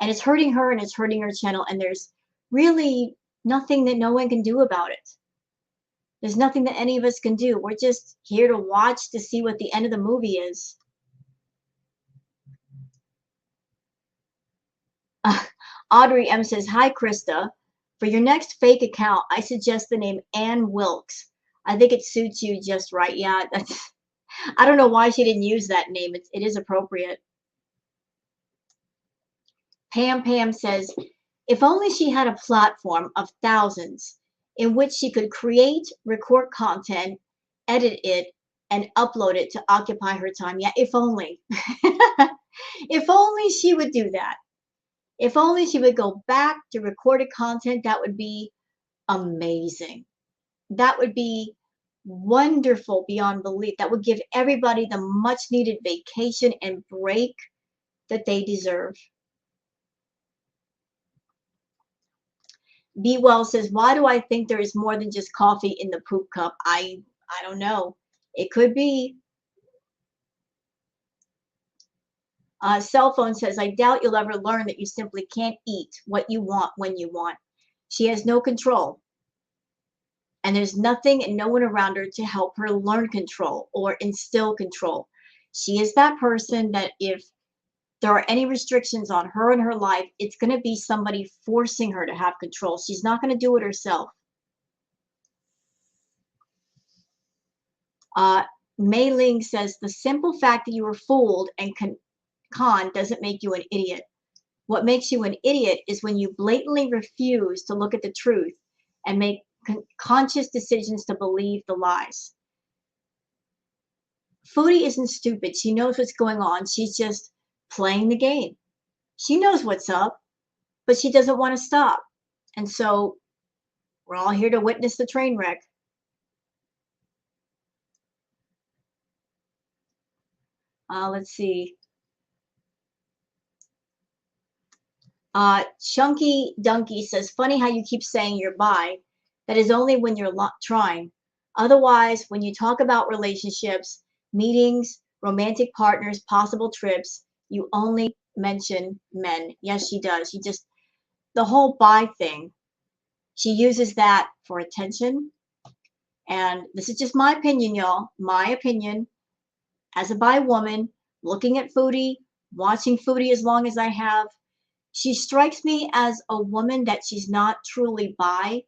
S1: And it's hurting her and it's hurting her channel. And there's really nothing that no one can do about it. There's nothing that any of us can do. We're just here to watch to see what the end of the movie is. Audrey M says, hi, Krista. For your next fake account, I suggest the name Ann Wilkes. I think it suits you just right. Yeah, I don't know why she didn't use that name. It is appropriate. Pam says, if only she had a platform of thousands in which she could create, record content, edit it, and upload it to occupy her time. Yeah, if only. If only she would do that. If only she would go back to recorded content, that would be amazing. That would be wonderful beyond belief. That would give everybody the much needed vacation and break that they deserve. Be Well says, why do I think there is more than just coffee in the poop cup? I don't know. It could be. Cell Phone says, I doubt you'll ever learn that you simply can't eat what you want when you want. She has no control. And there's nothing and no one around her to help her learn control or instill control. She is that person that if there are any restrictions on her and her life, it's going to be somebody forcing her to have control. She's not going to do it herself. Mei Ling says, the simple fact that you were fooled and conned doesn't make you an idiot. What makes you an idiot is when you blatantly refuse to look at the truth and make conscious decisions to believe the lies. Foodie isn't stupid. She knows what's going on. She's just playing the game. She knows what's up, but she doesn't want to stop. And so we're all here to witness the train wreck. Let's see. Chunky Donkey says, funny how you keep saying you're bi. That is only when you're trying. Otherwise, when you talk about relationships, meetings, romantic partners, possible trips, you only mention men. Yes, she does. She just, the whole bi thing, she uses that for attention. And this is just my opinion, y'all. My opinion as a bi woman, looking at Foodie, watching Foodie as long as I have. She strikes me as a woman that she's not truly bi.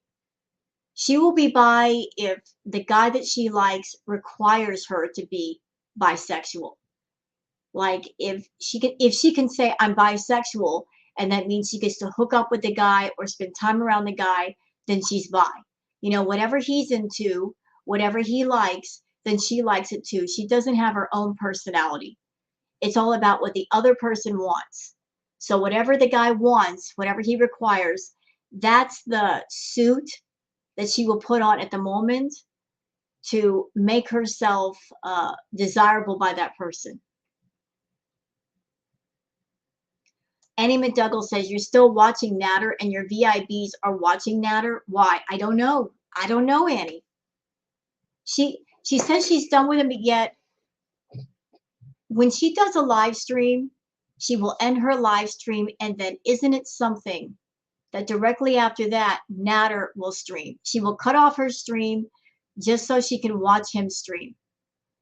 S1: She will be bi if the guy that she likes requires her to be bisexual. Like if she can say I'm bisexual and that means she gets to hook up with the guy or spend time around the guy, then she's bi. You know, whatever he's into, whatever he likes, then she likes it too. She doesn't have her own personality. It's all about what the other person wants. So whatever the guy wants, whatever he requires, that's the suit that she will put on at the moment to make herself desirable by that person. Annie Mcdougall says, you're still watching Natter and your VIBs are watching Natter. Why? I don't know. I don't know, Annie. She says she's done with him, but yet when she does a live stream, she will end her live stream, and then isn't it something that directly after that, Natter will stream. She will cut off her stream just so she can watch him stream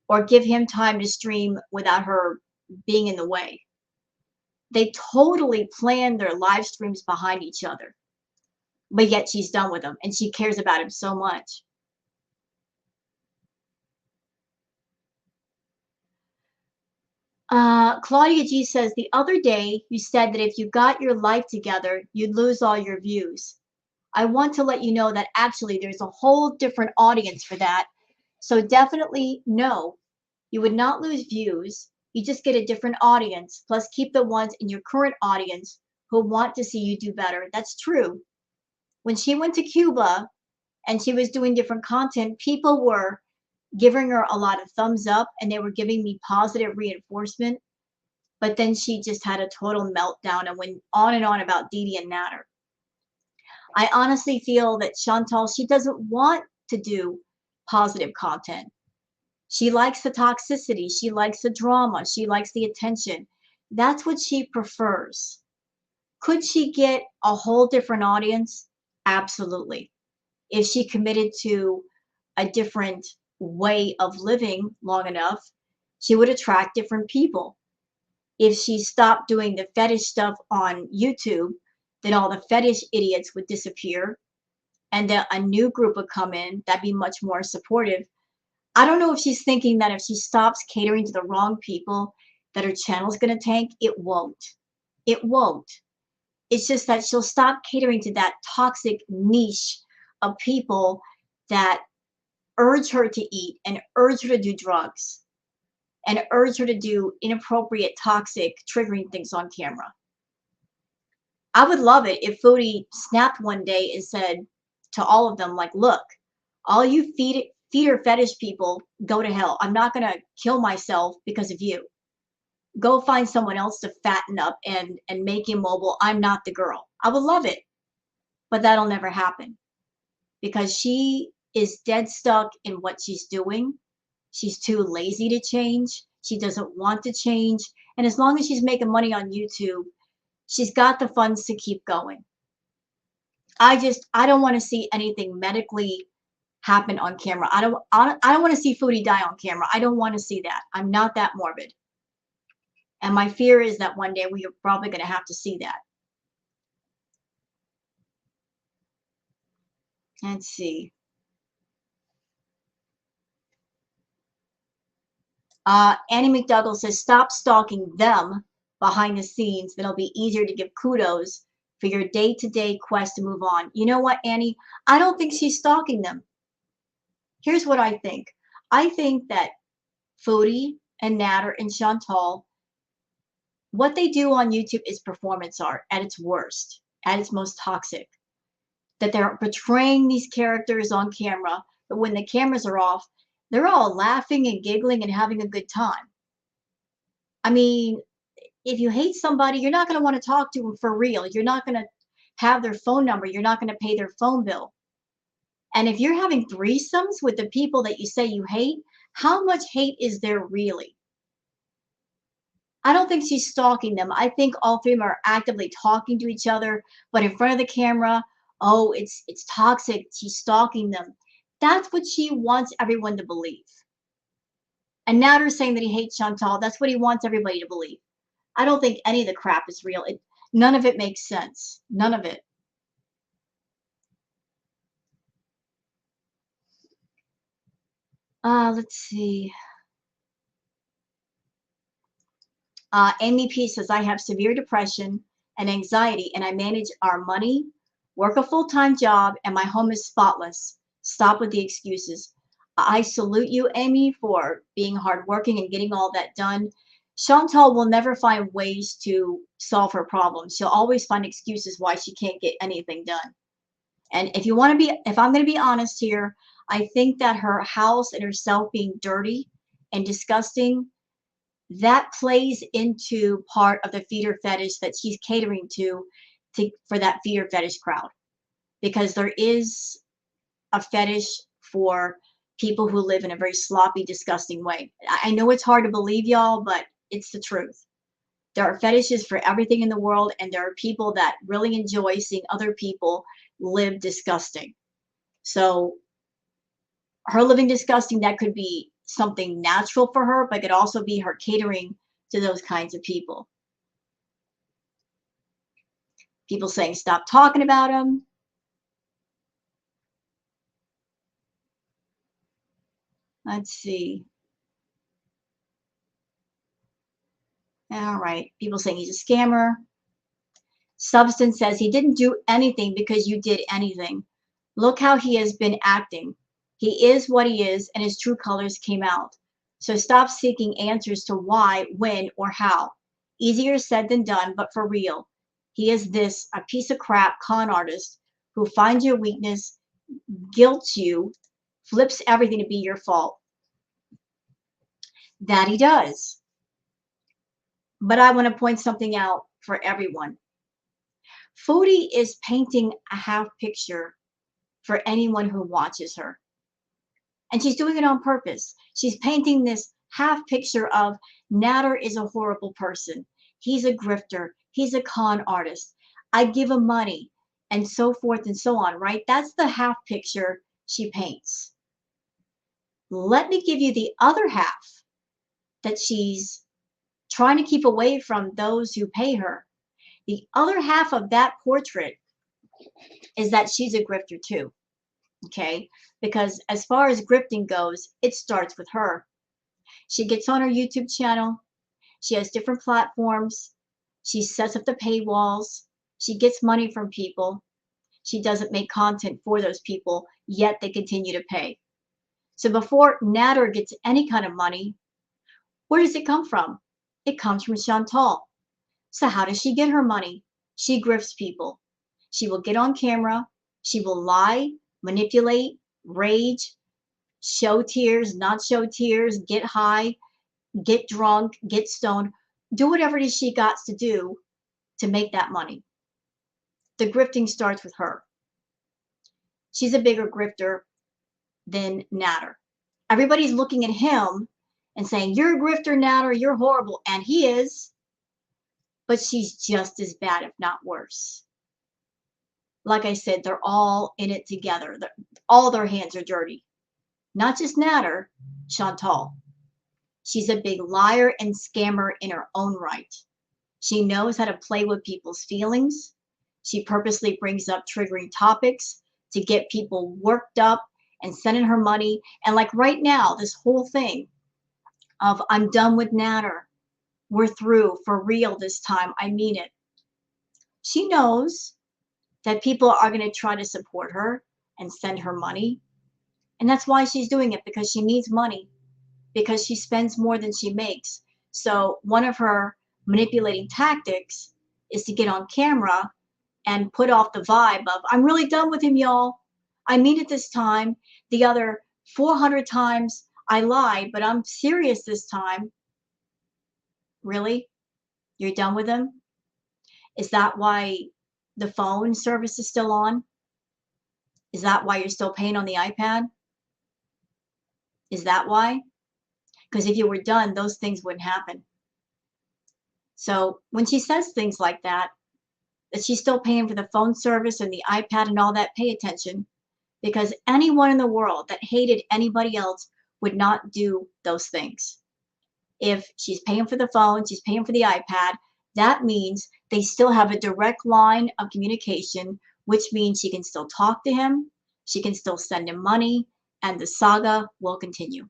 S1: or give him time to stream without her being in the way. They totally plan their live streams behind each other, but yet she's done with him and she cares about him so much. Claudia G says, the other day you said that if you got your life together, you'd lose all your views. I want to let you know that actually there's a whole different audience for that. So definitely no, you would not lose views. You just get a different audience, plus keep the ones in your current audience who want to see you do better. That's true. When she went to Cuba and she was doing different content, people were giving her a lot of thumbs up and they were giving me positive reinforcement. But then she just had a total meltdown and went on and on about Dede and Natter. I honestly feel that Chantal, she doesn't want to do positive content. She likes the toxicity. She likes the drama. She likes the attention. That's what she prefers. Could she get a whole different audience? Absolutely. If she committed to a different way of living long enough, she would attract different people. If she stopped doing the fetish stuff on YouTube, then all the fetish idiots would disappear and then a new group would come in that'd be much more supportive. I don't know if she's thinking that if she stops catering to the wrong people, that her channel's going to tank. It won't. It won't. It's just that she'll stop catering to that toxic niche of people that urge her to eat and urge her to do drugs and urge her to do inappropriate, toxic, triggering things on camera. I would love it if Foodie snapped one day and said to all of them, like, look, all you feeder fetish people, go to hell. I'm not going to kill myself because of you. Go find someone else to fatten up and make immobile. I'm not the girl. I would love it. But that'll never happen because she is dead stuck in what she's doing. She's too lazy to change. She doesn't want to change. And as long as she's making money on YouTube, she's got the funds to keep going. I don't want to see anything medically happen on camera. I don't want to see Foodie die on camera. I don't want to see that. I'm not that morbid. And my fear is that one day we are probably going to have to see that. Let's see. Annie Mcdougall says, stop stalking them behind the scenes. Then it'll be easier to give kudos for your day-to-day quest to move on. You know what, Annie? I don't think she's stalking them. Here's what I think. I think that Foodie and Natter and Chantal, what they do on YouTube is performance art at its worst, at its most toxic. That they're portraying these characters on camera, but when the cameras are off, they're all laughing and giggling and having a good time. I mean, if you hate somebody, you're not going to want to talk to them for real. You're not going to have their phone number. You're not going to pay their phone bill. And if you're having threesomes with the people that you say you hate, how much hate is there really? I don't think she's stalking them. I think all three of them are actively talking to each other, but in front of the camera, oh, it's toxic. She's stalking them. That's what she wants everyone to believe. And now they're saying that he hates Chantal. That's what he wants everybody to believe. I don't think any of the crap is real. None of it makes sense. None of it. Let's see. Amy P says, I have severe depression and anxiety, and I manage our money, work a full-time job, and my home is spotless. Stop with the excuses. I salute you, Amy, for being hardworking and getting all that done. Chantal will never find ways to solve her problems. She'll always find excuses why she can't get anything done. And if I'm going to be honest here, I think that her house and herself being dirty and disgusting, that plays into part of the feeder fetish that she's catering to for that feeder fetish crowd. Because there is a fetish for people who live in a very sloppy, disgusting way. I know it's hard to believe, y'all, but it's the truth. There are fetishes for everything in the world, and there are people that really enjoy seeing other people live disgusting. So her living disgusting, that could be something natural for her, but it could also be her catering to those kinds of people. People saying, stop talking about them. Let's see. All right. People saying he's a scammer. Substance says he didn't do anything because you did anything. Look how he has been acting. He is what he is, and his true colors came out. So stop seeking answers to why, when, or how. Easier said than done, but for real. He is this, a piece of crap con artist who finds your weakness, guilts you, flips everything to be your fault. That he does. But I want to point something out for everyone. Foodie is painting a half picture for anyone who watches her. And she's doing it on purpose. She's painting this half picture of Natter is a horrible person. He's a grifter. He's a con artist. I give him money, and so forth and so on, right? That's the half picture she paints. Let me give you the other half that she's trying to keep away from those who pay her. The other half of that portrait is that she's a grifter too. Okay, because as far as grifting goes, it starts with her. She gets on her YouTube channel. She has different platforms. She sets up the paywalls. She gets money from people. She doesn't make content for those people, yet they continue to pay. So before Natter gets any kind of money, where does it come from? It comes from Chantal. So how does she get her money? She grifts people. She will get on camera. She will lie, manipulate, rage, show tears, not show tears, get high, get drunk, get stoned, do whatever it is she got to do to make that money. The grifting starts with her. She's a bigger grifter than Natter. Everybody's looking at him and saying, you're a grifter, Natter, you're horrible. And he is, but she's just as bad, if not worse. Like I said, they're all in it together. All their hands are dirty. Not just Natter, Chantal. She's a big liar and scammer in her own right. She knows how to play with people's feelings. She purposely brings up triggering topics to get people worked up and sending her money. And like right now, this whole thing of I'm done with Natter. We're through for real this time. I mean it. She knows that people are going to try to support her and send her money. And that's why she's doing it, because she needs money, because she spends more than she makes. So one of her manipulating tactics is to get on camera and put off the vibe of, I'm really done with him, y'all. I mean it this time. The other 400 times I lied, but I'm serious this time. Really? You're done with him? Is that why the phone service is still on? Is that why you're still paying on the iPad? Is that why? Because if you were done, those things wouldn't happen. So when she says things like that she's still paying for the phone service and the iPad and all that, pay attention. Because anyone in the world that hated anybody else would not do those things. If she's paying for the phone, she's paying for the iPad, that means they still have a direct line of communication, which means she can still talk to him, she can still send him money, and the saga will continue.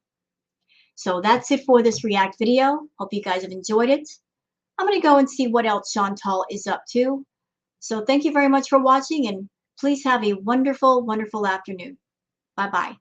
S1: So that's it for this React video. Hope you guys have enjoyed it. I'm going to go and see what else Chantal is up to. So thank you very much for watching, and please have a wonderful, wonderful afternoon. Bye-bye.